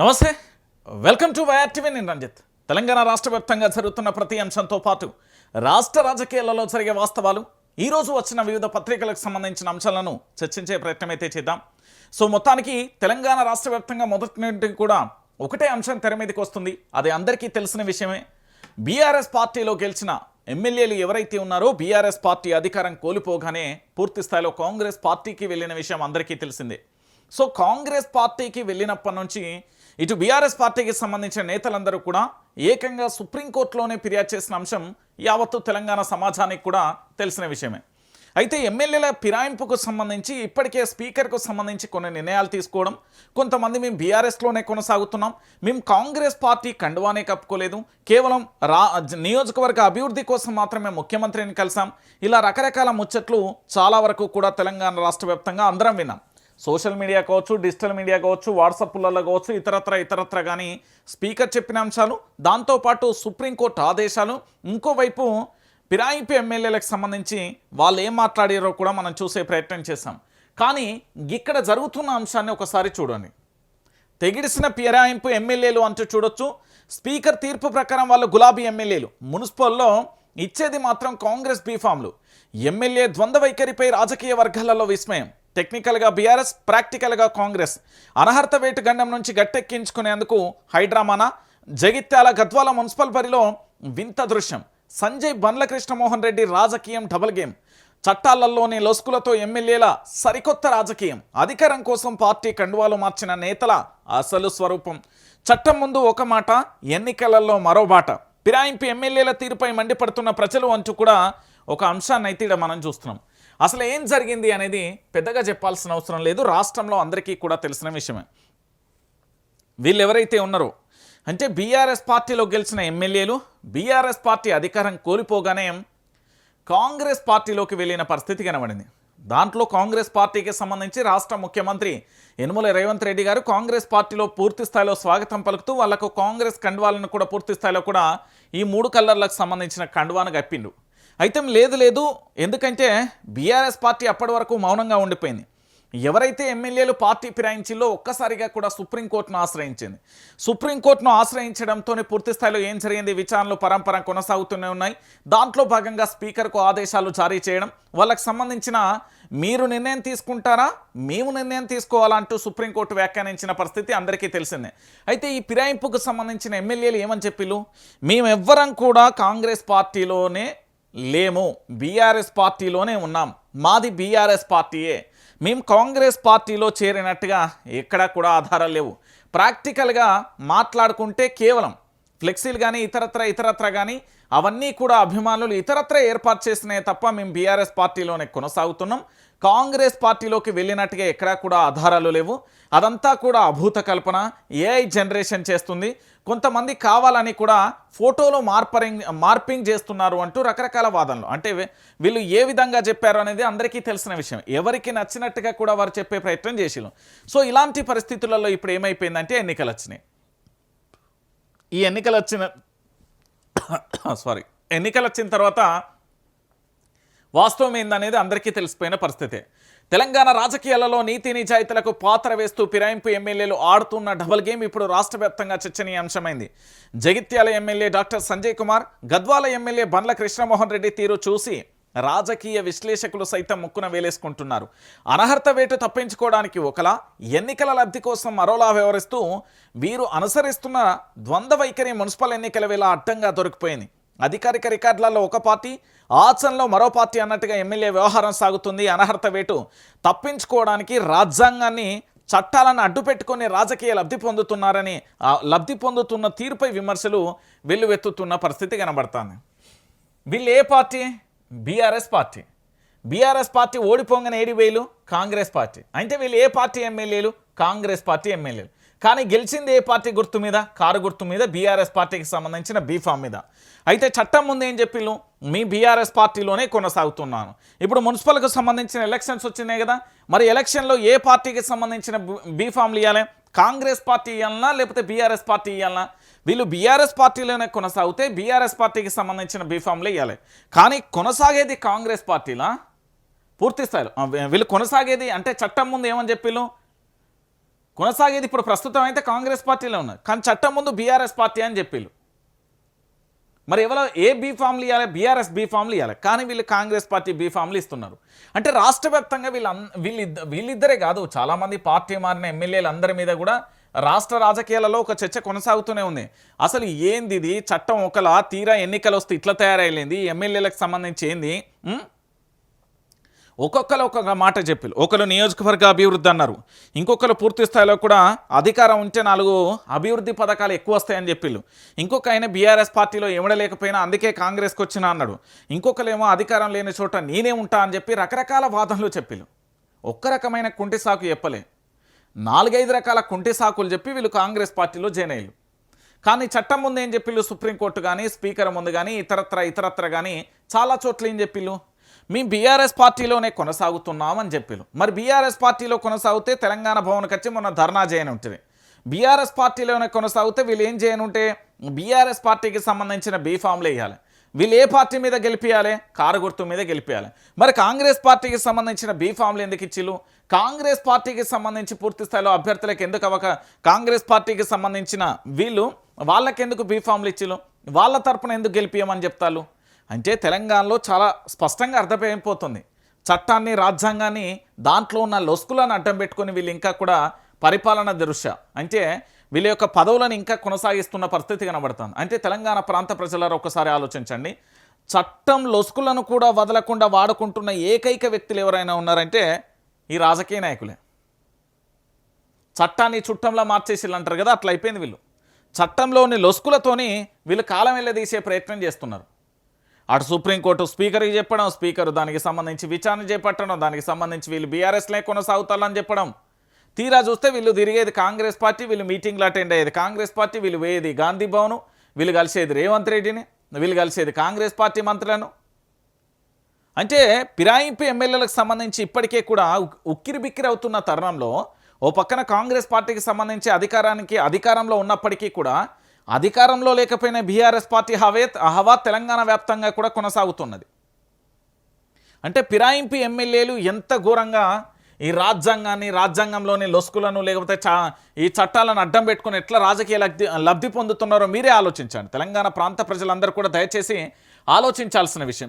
నమస్తే, welcome to YRTV. నేను రంజిత్. తెలంగాణ రాష్ట్ర వ్యాప్తంగా జరుగుతున్న ప్రతి అంశంతో పాటు రాష్ట్ర రాజకీయాలలో జరిగే వాస్తవాలు, ఈరోజు వచ్చిన వివిధ పత్రికలకు సంబంధించిన అంశాలను చర్చించే ప్రయత్నం అయితే చేద్దాం. సో మొత్తానికి తెలంగాణ రాష్ట్ర వ్యాప్తంగా మొదటి నుండి కూడా ఒకటే అంశం తెర మీదకి వస్తుంది. అది అందరికీ తెలిసిన విషయమే. బీఆర్ఎస్ పార్టీలో గెలిచిన ఎమ్మెల్యేలు ఎవరైతే ఉన్నారో బీఆర్ఎస్ పార్టీ అధికారం కోల్పోగానే పూర్తి స్థాయిలో కాంగ్రెస్ పార్టీకి వెళ్ళిన విషయం అందరికీ తెలిసిందే. సో కాంగ్రెస్ పార్టీకి వెళ్ళినప్పటి నుంచి ఇటు బీఆర్ఎస్ పార్టీకి సంబంధించిన నేతలందరూ కూడా ఏకంగా సుప్రీంకోర్టులోనే ఫిర్యాదు చేసిన అంశం యావత్తు తెలంగాణ సమాజానికి కూడా తెలిసిన విషయమే. అయితే ఎమ్మెల్యేల ఫిరాయింపుకు సంబంధించి ఇప్పటికే స్పీకర్కు సంబంధించి కొన్ని నిర్ణయాలు తీసుకోవడం, కొంతమంది మేము బీఆర్ఎస్లోనే కొనసాగుతున్నాం, మేము కాంగ్రెస్ పార్టీ కండువానే కప్పుకోలేదు, కేవలం నియోజకవర్గ అభివృద్ధి కోసం మాత్రమే ముఖ్యమంత్రిని కలిసాం, ఇలా రకరకాల ముచ్చట్లు చాలా వరకు కూడా తెలంగాణ రాష్ట్ర వ్యాప్తంగా అందరం విన్నాం. సోషల్ మీడియా కావచ్చు, డిజిటల్ మీడియా కావచ్చు, వాట్సాప్లలో కావచ్చు, ఇతరత్ర కానీ స్పీకర్ చెప్పిన అంశాలు, దాంతోపాటు సుప్రీంకోర్టు ఆదేశాలు, ఇంకోవైపు ఫిరాయింపు ఎమ్మెల్యేలకు సంబంధించి వాళ్ళు ఏం మాట్లాడారో కూడా మనం చూసే ప్రయత్నం చేశాం. కానీ ఇక్కడ జరుగుతున్న అంశాన్ని ఒకసారి చూడండి. తెగిడిసిన ఫిరాయింపు ఎమ్మెల్యేలు అంటూ చూడొచ్చు. స్పీకర్ తీర్పు ప్రకారం వాళ్ళు గులాబీ ఎమ్మెల్యేలు, మున్సిపల్లో ఇచ్చేది మాత్రం కాంగ్రెస్ బీఫామ్లు. ఎమ్మెల్యే ద్వంద్వ వైఖరిపై రాజకీయ వర్గాలలో విస్మయం. టెక్నికల్గా బీఆర్ఎస్, ప్రాక్టికల్గా కాంగ్రెస్. అనర్హత వేటు గండం నుంచి గట్టెక్కించుకునేందుకు హైడ్రామానా? జగిత్యాల గద్వాల మున్సిపల్ పరిలో వింత దృశ్యం. సంజయ్ బండ్ల కృష్ణమోహన్ రెడ్డి రాజకీయం డబుల్ గేమ్. చట్టాలలోని లొసుకులతో ఎమ్మెల్యేల సరికొత్త రాజకీయం. అధికారం కోసం పార్టీ కండువాలు మార్చిన నేతల అసలు స్వరూపం. చట్టం ముందు ఒక మాట, ఎన్నికలలో మరో బాట. ఫిరాయింపు ఎమ్మెల్యేల తీరుపై మండిపడుతున్న ప్రజలు అంటూ కూడా ఒక అంశాన్ని అయితే ఇక్కడ మనం చూస్తున్నాం. అసలు ఏం జరిగింది అనేది పెద్దగా చెప్పాల్సిన అవసరం లేదు, రాష్ట్రంలో అందరికీ కూడా తెలిసిన విషయమే. వీళ్ళు ఎవరైతే ఉన్నారో అంటే బీఆర్ఎస్ పార్టీలో గెలిచిన ఎమ్మెల్యేలు బీఆర్ఎస్ పార్టీ అధికారం కోల్పోగానే కాంగ్రెస్ పార్టీలోకి వెళ్ళిన పరిస్థితి కనబడింది. దాంట్లో కాంగ్రెస్ పార్టీకి సంబంధించి రాష్ట్ర ముఖ్యమంత్రి యనుమల రేవంత్ రెడ్డి గారు కాంగ్రెస్ పార్టీలో పూర్తి స్థాయిలో స్వాగతం పలుకుతూ వాళ్లకు కాంగ్రెస్ కండువాలను కూడా పూర్తి స్థాయిలో కూడా ఈ 3 కలర్లకు సంబంధించిన కండువాను గప్పిండు. అయితే లేదు, ఎందుకంటే బీఆర్ఎస్ పార్టీ అప్పటి వరకు మౌనంగా ఉండిపోయింది. ఎవరైతే ఎమ్మెల్యేలు పార్టీ ఫిరాయించిలో ఒక్కసారిగా కూడా సుప్రీంకోర్టును ఆశ్రయించింది. సుప్రీంకోర్టును ఆశ్రయించడంతోనే పూర్తి స్థాయిలో ఏం జరిగింది, విచారణలు పరంపర కొనసాగుతూనే ఉన్నాయి. దాంట్లో భాగంగా స్పీకర్కు ఆదేశాలు జారీ చేయడం, వాళ్ళకి సంబంధించిన మీరు నిర్ణయం తీసుకుంటారా, మేము నిర్ణయం తీసుకోవాలంటూ సుప్రీంకోర్టు వ్యాఖ్యానించిన పరిస్థితి అందరికీ తెలిసిందే. అయితే ఈ ఫిరాయింపుకు సంబంధించిన ఎమ్మెల్యేలు ఏమని చెప్పిళ్ళు, మేమెవ్వరం కూడా కాంగ్రెస్ పార్టీలోనే లేము, బీఆర్ఎస్ పార్టీలోనే ఉన్నాం, మాది బీఆర్ఎస్ పార్టీయే, మేము కాంగ్రెస్ పార్టీలో చేరినట్టుగా ఎక్కడా కూడా ఆధారాలు లేవు. ప్రాక్టికల్గా మాట్లాడుకుంటే కేవలం ఫ్లెక్సీలు కానీ ఇతరత్ర కానీ అవన్నీ కూడా అభిమానులు ఇతరత్ర ఏర్పాటు చేసినాయి తప్ప మేము బీఆర్ఎస్ పార్టీలోనే కొనసాగుతున్నాం, కాంగ్రెస్ పార్టీలోకి వెళ్ళినట్టుగా ఎక్కడా కూడా ఆధారాలు లేవు, అదంతా కూడా అభూత కల్పన, ఏఐ జనరేషన్ చేస్తుంది, కొంతమంది కావాలని కూడా ఫోటోలో మార్పింగ్ చేస్తున్నారు అంటూ రకరకాల వాదనలు. అంటే వీళ్ళు ఏ విధంగా చెప్పారు అనేది అందరికీ తెలిసిన విషయం. ఎవరికి నచ్చినట్టుగా కూడా వారు చెప్పే ప్రయత్నం చేసిరు. సో ఇలాంటి పరిస్థితులలో ఇప్పుడు ఏమైపోయిందంటే ఎన్నికలు వచ్చినాయి. ఈ ఎన్నికలు వచ్చిన తర్వాత వాస్తవం ఏందనేది అందరికీ తెలిసిపోయిన పరిస్థితే. తెలంగాణ రాజకీయాలలో నీతి నిజాయితీలకు పాత్ర వేస్తూ ఫిరాయింపు ఎమ్మెల్యేలు ఆడుతున్న డబుల్ గేమ్ ఇప్పుడు రాష్ట్ర వ్యాప్తంగా చర్చనీయాంశమైంది. Jagtial MLA doctor Sanjay Kumar, Gadwal MLA Bandla Krishnamohan Reddy తీరు చూసి రాజకీయ విశ్లేషకులు సైతం ముక్కున వేలేసుకుంటున్నారు. అనర్హత వేటు తప్పించుకోవడానికి ఒకలా, ఎన్నికల లబ్ధి కోసం మరోలా వ్యవహరిస్తూ వీరు అనుసరిస్తున్న ద్వంద్వ వైఖరి మున్సిపల్ ఎన్నికల వేళ అడ్డంగా దొరికిపోయింది. అధికారిక రికార్డులలో ఒక పార్టీ, ఆచరణలో మరో పార్టీ అన్నట్టుగా ఎమ్మెల్యే వ్యవహారం సాగుతుంది. అనర్హత వేటు తప్పించుకోవడానికి రాజ్యాంగాన్ని, చట్టాలను అడ్డుపెట్టుకొని రాజకీయ లబ్ధి పొందుతున్న తీరుపై విమర్శలు వెల్లువెత్తుతున్న పరిస్థితి కనబడుతుంది. వీళ్ళు ఏ party? BRS party. BRS party ఓడిపోగానే 7,000 కాంగ్రెస్ పార్టీ. అంటే వీళ్ళు ఏ పార్టీ ఎమ్మెల్యేలు? కాంగ్రెస్ పార్టీ ఎమ్మెల్యేలు. కానీ గెలిచింది ఏ పార్టీ గుర్తు మీద? కారు గుర్తు మీద, బీఆర్ఎస్ పార్టీకి సంబంధించిన బీఫామ్ మీద. అయితే చట్టం ముందు ఏం చెప్పిళ్ళు, మీ బీఆర్ఎస్ పార్టీలోనే కొనసాగుతున్నాను. ఇప్పుడు మున్సిపల్కు సంబంధించిన ఎలక్షన్స్ వచ్చినాయి కదా, మరి ఎలక్షన్లో ఏ పార్టీకి సంబంధించిన బీఫామ్లు ఇవ్వాలి? కాంగ్రెస్ పార్టీ ఇవ్వాలన్నా లేకపోతే బీఆర్ఎస్ పార్టీ ఇవ్వాలన్నా? వీళ్ళు బీఆర్ఎస్ పార్టీలోనే కొనసాగితే బీఆర్ఎస్ పార్టీకి సంబంధించిన బీఫామ్లు ఇవ్వాలి. కానీ కొనసాగేది కాంగ్రెస్ పార్టీలా పూర్తి స్థాయిలో వీళ్ళు కొనసాగేది అంటే చట్టం ముందు ఏమని చెప్పిళ్ళు, కొనసాగేది ఇప్పుడు ప్రస్తుతం అయితే కాంగ్రెస్ పార్టీలో ఉన్నది, కానీ చట్టం ముందు బీఆర్ఎస్ పార్టీ అని చెప్పిళ్ళు. మరి ఎవరో ఏ బీఫామ్లు ఇవ్వాలి, బీఆర్ఎస్ బీఫామ్లు ఇవ్వాలి, కానీ వీళ్ళు కాంగ్రెస్ పార్టీ బీఫామ్లు ఇస్తున్నారు. అంటే రాష్ట్ర వ్యాప్తంగా వీళ్ళిద్దరే కాదు, చాలామంది పార్టీ మారిన ఎమ్మెల్యేలు అందరి మీద కూడా రాష్ట్ర రాజకీయాలలో ఒక చర్చ కొనసాగుతూనే ఉంది. అసలు ఏంది ఇది, చట్టం ఒకలా తీరా ఎన్నికలు వస్తే ఇట్లా తయారైంది, ఎమ్మెల్యేలకు సంబంధించి ఏంది. ఒక్కొక్కరు ఒక్కొక్క మాట చెప్పారు. ఒకరు నియోజకవర్గ అభివృద్ధి అన్నారు, ఇంకొకరు పూర్తి స్థాయిలో కూడా అధికారం ఉంటే 4 అభివృద్ధి పథకాలు ఎక్కువ వస్తాయని చెప్పిళ్ళు. ఇంకొక ఆయన బీఆర్ఎస్ పార్టీలో ఎవడలేకపోయినా అందుకే కాంగ్రెస్కి వచ్చినా అన్నాడు. ఇంకొకరేమో అధికారం లేని చోట నేనే ఉంటా అని చెప్పి రకరకాల వాదనలు చెప్పిళ్ళు. ఒక్క రకమైన కుంటి సాకు చెప్పలే, 4-5 రకాల కుంటి సాకులు చెప్పి వీళ్ళు కాంగ్రెస్ పార్టీలో జాయిన్ అయ్యారు. కానీ చట్టం ముందు ఏం చెప్పిళ్ళు, సుప్రీంకోర్టు కానీ స్పీకర్ ముందు కానీ ఇతరత్ర కానీ చాలా చోట్ల ఏం చెప్పిళ్ళు, మేము బీఆర్ఎస్ పార్టీలోనే కొనసాగుతున్నామని చెప్పారు. మరి బీఆర్ఎస్ పార్టీలో కొనసాగితే తెలంగాణ భవన్కి వచ్చి మొన్న ధర్నా చేయని ఉంటుంది. బీఆర్ఎస్ పార్టీలోనే కొనసాగితే వీళ్ళు ఏం చేయనుంటే బీఆర్ఎస్ పార్టీకి సంబంధించిన బీఫామ్లు వేయాలి. వీళ్ళు ఏ పార్టీ మీద గెలిపియాలి, కారు గుర్తు మీద గెలిపియాలి. మరి కాంగ్రెస్ పార్టీకి సంబంధించిన బీఫామ్లు ఎందుకు ఇచ్చిళ్ళు, కాంగ్రెస్ పార్టీకి సంబంధించి పూర్తి స్థాయిలో అభ్యర్థులకు ఎందుకు కాంగ్రెస్ పార్టీకి సంబంధించిన వాళ్ళకెందుకు బీఫామ్లు ఇచ్చిళ్ళు, వాళ్ళ తరపున ఎందుకు గెలిపియమని చెప్తారు అంటే తెలంగాణలో చాలా స్పష్టంగా అర్థమైపోతుంది. చట్టాన్ని, రాజ్యాంగాన్ని, దాంట్లో ఉన్న లొసుకులను అడ్డం పెట్టుకొని వీళ్ళు ఇంకా కూడా పరిపాలన దృష్ట్యా అంటే వీళ్ళ యొక్క పదవులను ఇంకా కొనసాగిస్తున్న పరిస్థితి కనబడుతుంది. అంటే తెలంగాణ ప్రాంత ప్రజలారా ఒక్కసారి ఆలోచించండి, చట్టం లొసుకులను కూడా వదలకుండా వాడుకుంటున్న ఏకైక వ్యక్తులు ఎవరైనా ఉన్నారంటే ఈ రాజకీయ నాయకులే. చట్టాన్ని చుట్టంలో మార్చేసిళ్ళు అంటారు కదా, అట్లా అయిపోయింది. వీళ్ళు చట్టంలోని లొసుకులతోని వీళ్ళు కాలం వెళ్ళదీసే ప్రయత్నం చేస్తున్నారు. అటు సుప్రీంకోర్టు స్పీకర్కి చెప్పడం, స్పీకర్ దానికి సంబంధించి విచారణ చేపట్టడం, దానికి సంబంధించి వీళ్ళు బీఆర్ఎస్లే కొనసాగుతారని చెప్పడం. తీరా చూస్తే వీళ్ళు తిరిగేది కాంగ్రెస్ పార్టీ, వీళ్ళు మీటింగ్లు అటెండ్ అయ్యేది కాంగ్రెస్ పార్టీ, వీళ్ళు పోయేది గాంధీ భవన్, వీళ్ళు కలిసేది రేవంత్ రెడ్డిని, వీళ్ళు కలిసేది కాంగ్రెస్ పార్టీ మంత్రులను. అంటే ఫిరాయింపు ఎమ్మెల్యేలకు సంబంధించి ఇప్పటికే కూడా ఉక్కిరి బిక్కిరి అవుతున్న తరుణంలో ఓ పక్కన కాంగ్రెస్ పార్టీకి సంబంధించి అధికారంలో ఉన్నప్పటికీ కూడా అధికారంలో లేకపోయినా బీఆర్ఎస్ పార్టీ హవా తెలంగాణ వ్యాప్తంగా కూడా కొనసాగుతున్నది. అంటే ఫిరాయింపు ఎమ్మెల్యేలు ఎంత ఘోరంగా ఈ రాజ్యాంగంలోని లొసుకులను లేకపోతే ఈ చట్టాలను అడ్డం పెట్టుకుని ఎట్లా రాజకీయ లబ్ధి పొందుతున్నారో మీరే ఆలోచించండి. తెలంగాణ ప్రాంత ప్రజలందరూ కూడా దయచేసి ఆలోచించాల్సిన విషయం.